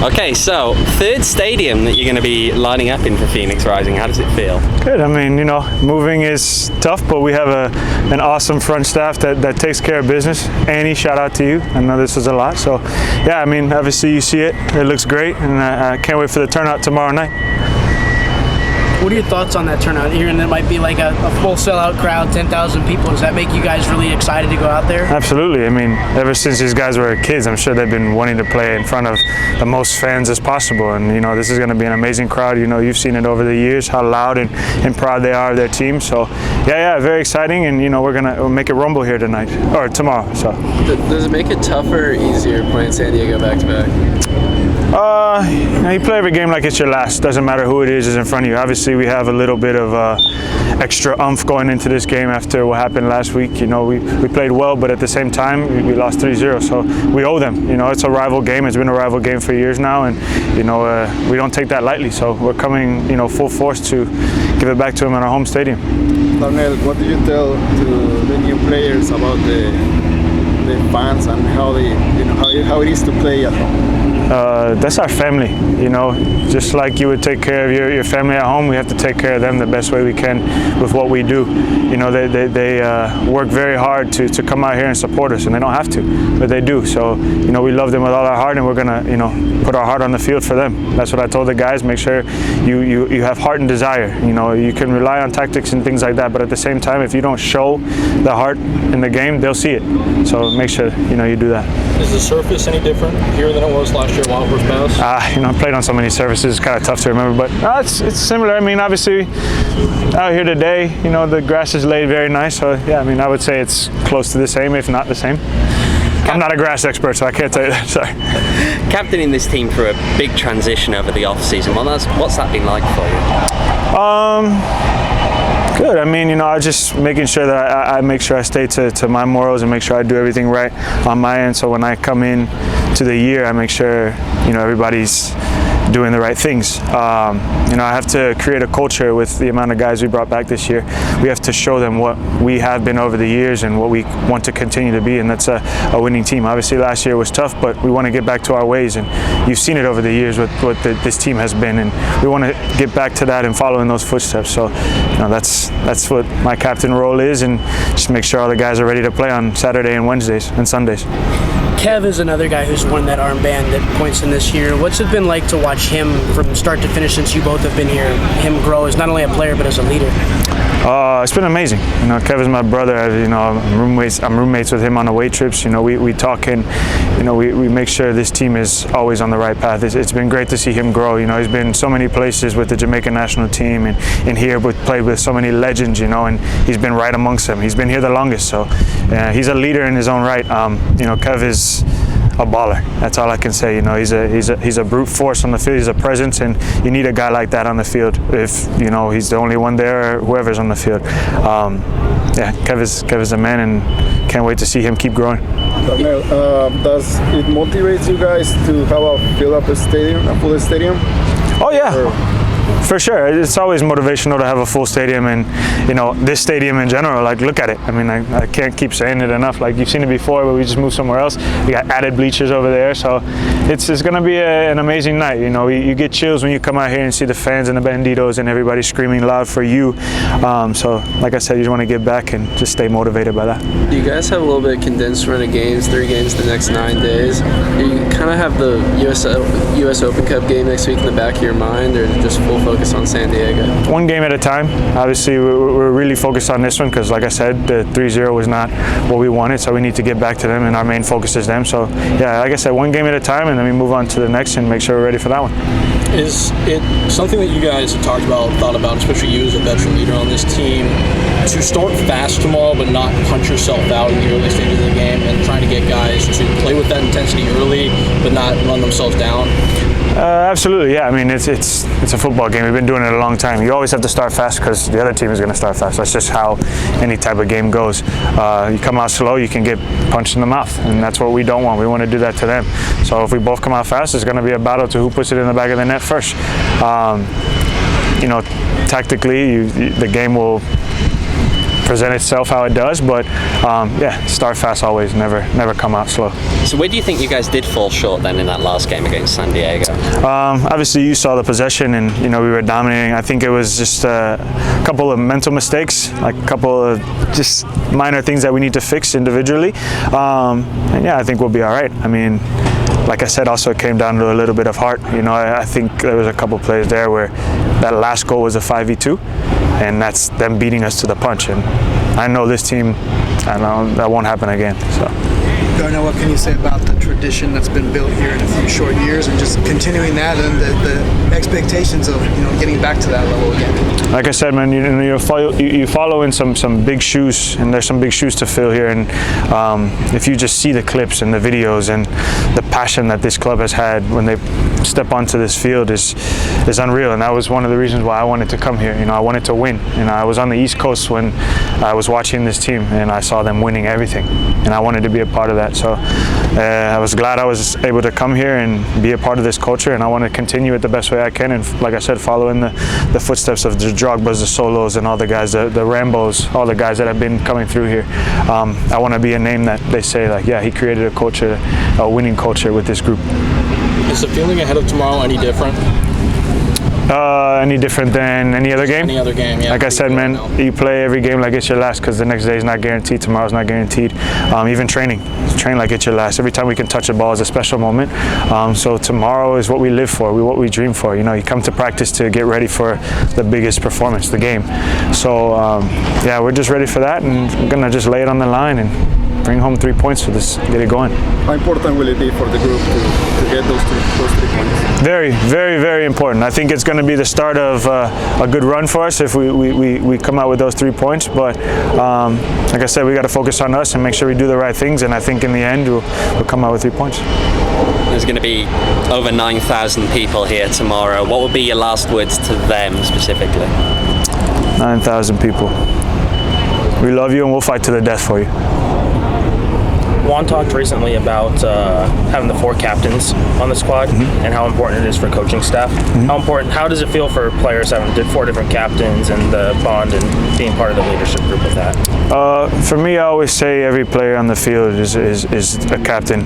Okay, so third stadium that you're going to be lining up in for Phoenix Rising. How does it feel? Good. I mean, moving is tough, but we have an awesome front staff that takes care of business. Annie, shout out to you. I know this was a lot. So, yeah, I mean, obviously you see it. It looks great, and I can't wait for the turnout tomorrow night. What are your thoughts on that turnout? Hearing that it might be like a full sellout crowd, 10,000 people. Does that make you guys really excited to go out there? Absolutely. I mean, ever since these guys were kids, I'm sure they've been wanting to play in front of the most fans as possible. And, this is going to be an amazing crowd. You've seen it over the years, how loud and proud they are of their team. So, yeah, very exciting. And, we're going to make it rumble here tonight, or tomorrow. So. Does it make it tougher or easier playing San Diego back-to-back? You play every game like it's your last. Doesn't matter who it is in front of you. Obviously, we have a little bit of extra oomph going into this game after what happened last week. We played well, but at the same time, we lost 3-0. So we owe them. It's a rival game. It's been a rival game for years now, and we don't take that lightly. So we're coming, full force to give it back to them in our home stadium. Darnell, what do you tell to the new players about the fans and how it is to play at home? That's our family, just like you would take care of your family at home, we have to take care of them the best way we can with what we do. They work very hard to come out here and support us, and they don't have to, but they do. So, we love them with all our heart, and we're gonna, put our heart on the field for them. That's what I told the guys. Make sure you have heart and desire. You can rely on tactics and things like that, but at the same time, if you don't show the heart in the game, they'll see it. So make sure, you do that. Is the surface any different here than it was last year, Wild Horse Pass? I played on so many surfaces, it's kind of tough to remember, but it's similar. I mean, obviously, out here today, the grass is laid very nice, so yeah, I mean, I would say it's close to the same, if not the same. I'm not a grass expert, so I can't tell you that, sorry. Captaining this team through a big transition over the off-season, what's that been like for you? Good. I mean, I just making sure that I make sure I stay to my morals and make sure I do everything right on my end. So when I come in to the year, I make sure, everybody's doing the right things. I have to create a culture with the amount of guys we brought back this year. We have to show them what we have been over the years and what we want to continue to be, and that's a winning team. Obviously, last year was tough, but we want to get back to our ways, and you've seen it over the years with what this team has been, and we want to get back to that and follow in those footsteps. So, that's what my captain role is, and just make sure all the guys are ready to play on Saturday and Wednesdays and Sundays. Kev is another guy who's won that armband at points in this year. What's it been like to watch him from start to finish since you both have been here, him grow as not only a player but as a leader? It's been amazing. Kev is my brother. I'm roommates with him on the weight trips. We talk and we make sure this team is always on the right path. It's been great to see him grow. He's been so many places with the Jamaican national team and here played with so many legends. And he's been right amongst them. He's been here the longest, so he's a leader in his own right. Kev is a baller. That's all I can say. He's a brute force on the field. He's a presence, and you need a guy like that on the field. If he's the only one there, or whoever's on the field. Kev is a man, and can't wait to see him keep growing. Does it motivate you guys to have a full stadium? Oh yeah. For sure, it's always motivational to have a full stadium, and this stadium in general. Like, look at it. I mean, I can't keep saying it enough. Like, you've seen it before, but we just moved somewhere else. We got added bleachers over there, so it's going to be an amazing night. You get chills when you come out here and see the fans and the banditos and everybody screaming loud for you. So, like I said, you just want to get back and just stay motivated by that. You guys have a little bit condensed run of games, 3 games the next 9 days. You kind of have the U.S. Open Cup game next week in the back of your mind, or just full focus on San Diego? One game at a time. Obviously, we're really focused on this one because, like I said, the 3-0 was not what we wanted, so we need to get back to them, and our main focus is them. So, yeah, like I said, one game at a time, and then we move on to the next and make sure we're ready for that one. Is it something that you guys have thought about, especially you as a veteran leader on this team, to start fast tomorrow but not punch yourself out in the early stages of the game, and trying to get guys to play with that intensity early but not run themselves down? Absolutely, yeah. I mean, it's a football game. We've been doing it a long time. You always have to start fast because the other team is going to start fast. That's just how any type of game goes. You come out slow, you can get punched in the mouth, and that's what we don't want. We want to do that to them. So if we both come out fast, it's going to be a battle to who puts it in the back of the net first. Tactically, the game will present itself how it does. But yeah, start fast always, never come out slow. So where do you think you guys did fall short then in that last game against San Diego? Obviously, you saw the possession, and we were dominating. I think it was just a couple of mental mistakes, like a couple of just minor things that we need to fix individually. And yeah, I think we'll be all right. I mean, like I said, also it came down to a little bit of heart. I think there was a couple plays there where that last goal was a 5v2, and that's them beating us to the punch. And I know this team, I know that won't happen again. So. Darnell, what can you say about the tradition that's been built here in a few short years, and just continuing that, and the expectations of getting back to that level again? Like I said, man, you follow in some big shoes, and there's some big shoes to fill here. And if you just see the clips and the videos and the passion that this club has had when they step onto this field is unreal. And that was one of the reasons why I wanted to come here. I wanted to win. I was on the East Coast when I was watching this team, and I saw them winning everything, and I wanted to be a part of that. So I was glad I was able to come here and be a part of this culture, and I want to continue it the best way I can. And like I said, follow in the footsteps of the Drogbas, the Solos, and all the guys, the Rambos, all the guys that have been coming through here. I want to be a name that they say, like, yeah, he created a culture, a winning culture with this group. Is the feeling ahead of tomorrow any different? Any different than any other game? Any other game, yeah. Like I said, man, you play every game like it's your last, because the next day is not guaranteed, tomorrow's not guaranteed. Even training, train like it's your last. Every time we can touch a ball is a special moment. So tomorrow is what we live for, what we dream for. You come to practice to get ready for the biggest performance, the game. So yeah, we're just ready for that, and we're gonna just lay it on the line and bring home 3 points for this, get it going. How important will it be for the group to get those 3 points? Very, very, very important. I think it's going to be the start of a good run for us if we come out with those 3 points. But like I said, we got to focus on us and make sure we do the right things. And I think in the end, we'll come out with 3 points. There's going to be over 9,000 people here tomorrow. What would be your last words to them specifically? 9,000 people. We love you, and we'll fight to the death for you. Juan talked recently about having the 4 captains on the squad and how important it is for coaching staff. How does it feel for players having 4 different captains and the bond and being part of the leadership group with that? For me, I always say every player on the field is a captain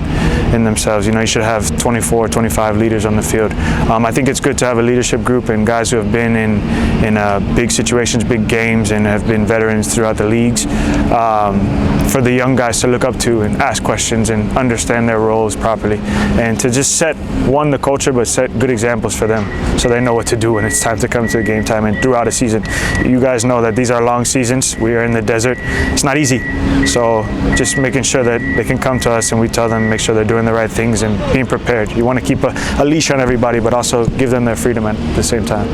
in themselves. You should have 24, 25 leaders on the field. I think it's good to have a leadership group and guys who have been in big situations, big games, and have been veterans throughout the leagues. For the young guys to look up to and ask questions and understand their roles properly, and to just set the culture, but set good examples for them so they know what to do when it's time to come to the game time and throughout a season. You guys know that these are long seasons. We are in the desert. It's not easy. So just making sure that they can come to us and we tell them, make sure they're doing the right things and being prepared. You want to keep a leash on everybody, but also give them their freedom at the same time.